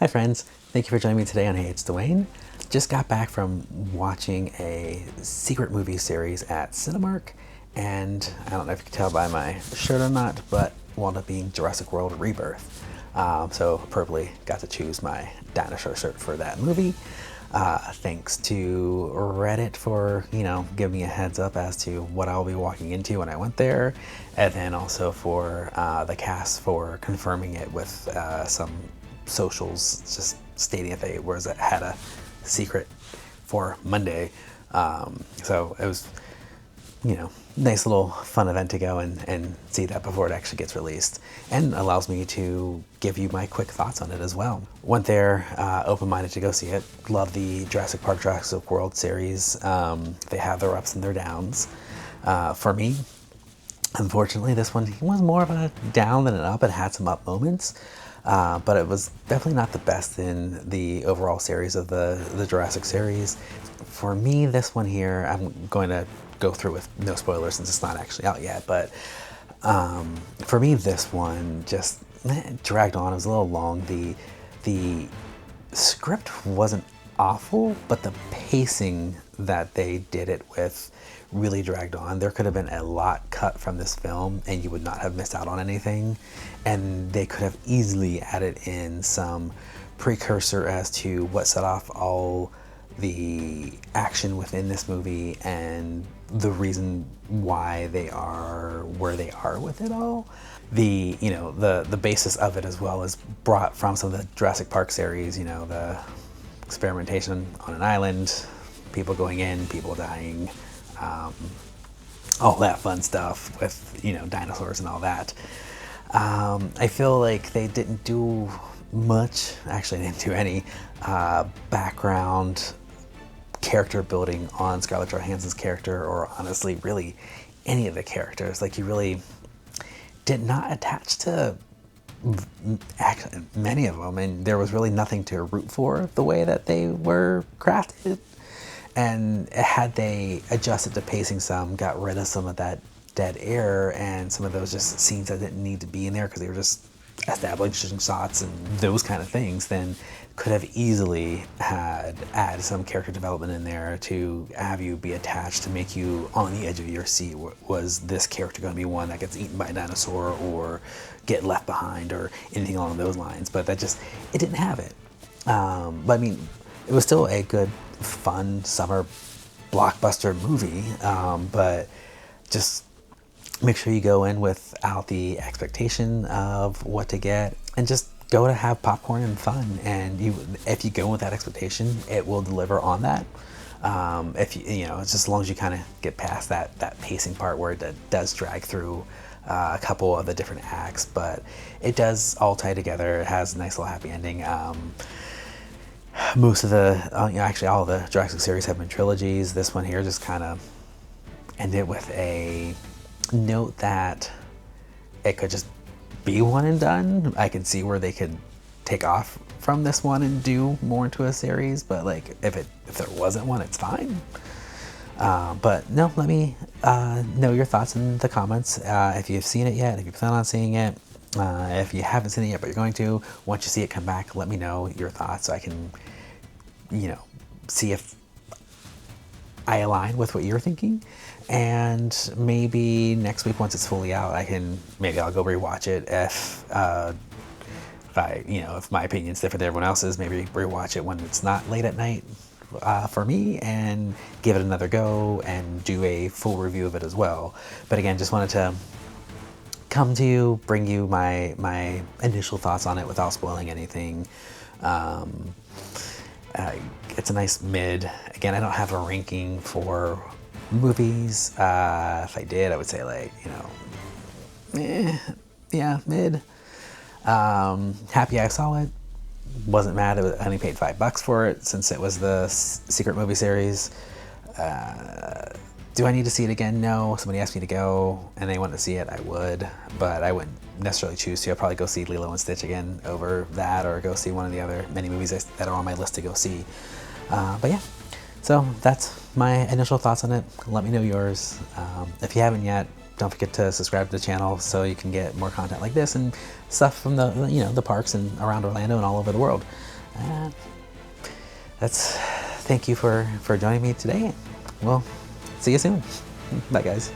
Hi friends, thank you for joining me today on Hey It's Dwayne. Just got back from watching a secret movie series at Cinemark, and I don't know if you can tell by my shirt or not, but wound up being Jurassic World Rebirth. So appropriately got to choose my dinosaur shirt for that movie. Thanks to Reddit for, giving me a heads up as to what I'll be walking into when I went there, and then also for the cast for confirming it with some socials just stating that they had a secret for Monday. So it was, nice little fun event to go and see that before it actually gets released, and allows me to give you my quick thoughts on it as well. Went there open-minded to go see it. Love the Jurassic Park, Jurassic World series. They have their ups and their downs. For me, unfortunately, this one was more of a down than an up. It had some up moments. But it was definitely not the best in the overall series of the Jurassic series. For me, this one here, I'm going to go through with no spoilers since it's not actually out yet, but for me, this one just dragged on. It was a little long. The script wasn't awful, but the pacing that they did it with really dragged on. There could have been a lot cut from this film and you would not have missed out on anything, and they could have easily added in some precursor as to what set off all the action within this movie and the reason why they are where they are with it all. The basis of it as well is brought from some of the Jurassic Park series, the experimentation on an island, people going in, people dying, all that fun stuff with, dinosaurs and all that. I feel like they didn't do much, actually they didn't do any background character building on Scarlett Johansson's character, or honestly really any of the characters. Like, you really did not attach to many of them, and there was really nothing to root for the way that they were crafted. And had they adjusted the pacing some, got rid of some of that dead air and some of those just scenes that didn't need to be in there because they were just establishing shots and those kind of things, then could have easily add some character development in there to have you be attached, to make you on the edge of your seat. Was this character going to be one that gets eaten by a dinosaur or get left behind or anything along those lines? But it didn't have it. But I mean, it was still a good, fun summer blockbuster movie, but just make sure you go in without the expectation of what to get, and just go to have popcorn and fun. And if you go with that expectation, it will deliver on that. If it's just as long as you kind of get past that pacing part where it does drag through a couple of the different acts, but it does all tie together. It has a nice little happy ending. Most of actually all of the Jurassic series have been trilogies. This one here just kind of ended with a note that it could just be one and done. I can see where they could take off from this one and do more into a series, but like if there wasn't one, it's fine. But no, let me know your thoughts in the comments. If you've seen it yet, if you plan on seeing it, if you haven't seen it yet but you're going to, once you see it, come back, let me know your thoughts so I can, see if I align with what you're thinking. And maybe next week, once it's fully out, I'll go rewatch it. If my opinion's different than everyone else's, maybe rewatch it when it's not late at night for me, and give it another go and do a full review of it as well. But again, just wanted to come to you, bring you my initial thoughts on it without spoiling anything. It's a nice mid. Again, I don't have a ranking for movies. If I did, I would say mid. Happy I saw it. Wasn't mad. I only paid $5 for it since it was the secret movie series. Do I need to see it again? No. Somebody asked me to go and they want to see it, I would, but I wouldn't necessarily choose to. I'd probably go see Lilo and Stitch again over that, or go see one of the other many movies that are on my list to go see. But yeah, so that's my initial thoughts on it. Let me know yours. If you haven't yet, don't forget to subscribe to the channel so you can get more content like this and stuff from the parks and around Orlando and all over the world. Thank you for joining me today. Well, see you soon. Bye, guys.